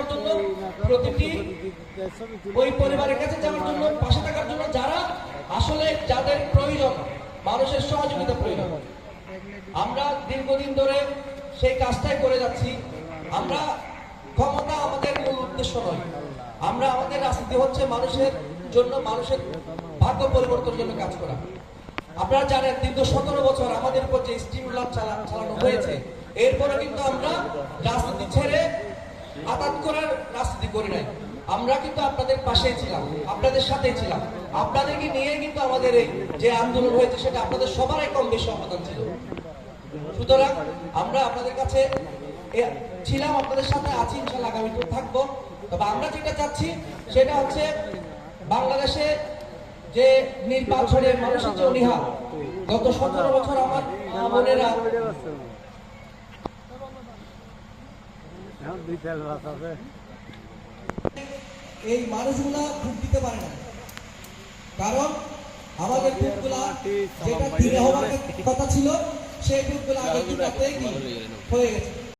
যাওয়ার জন্য, প্রতিটি ওই পরিবারের কাছে যাওয়ার জন্য, পাশে থাকার জন্য, যারা আসলে যাদের প্রয়োজন, মানুষের সহযোগিতা প্রয়োজন। আমরা দীর্ঘদিন ধরে সেই কাজটাই করে যাচ্ছি। আমরা ক্ষমতা আমাদের মূল উদ্দেশ্য নয়, আমরা আমাদের রাজনীতি হচ্ছে মানুষের জন্য, মানুষের ভাগ্য পরিবর্তনের জন্য কাজ করা। আপনারা জানেন দীর্ঘ 17 বছর আমাদের উপর যে স্টিমুলার চালানো হয়েছে, এরপরে কিন্তু আমরা রাজনীতি ছেড়ে আঘাত করার রাজনীতি করি নাই। আমরা কিন্তু আপনাদের পাশেই ছিলাম, আপনাদের সাথেই ছিলাম, আপনাদেরকে নিয়ে কিন্তু আমাদের এই যে আন্দোলন হয়েছে সেটা আপনাদের সবারই কম বেশি অবদান ছিল। সুতরাং আমরা আপনাদের কাছে ছিলাম, আপনাদের সাথে আছি, ইনশাআল্লাহ আগামীতে থাকবো। তবে আমরা যেটা চাচ্ছি সেটা হচ্ছে বাংলাদেশে যে নির্বাচনে মানুষের যে অনীহা, গত 17 বছর আমার বোনেরা এই মানুষগুলা ভোট দিতে পারে না, কারণ আমাদের ভোটগুলা যেটা দিনে হওয়ার কথা ছিল সেই ভোটগুলা আগে দিন রাতেই হয়ে গেছে।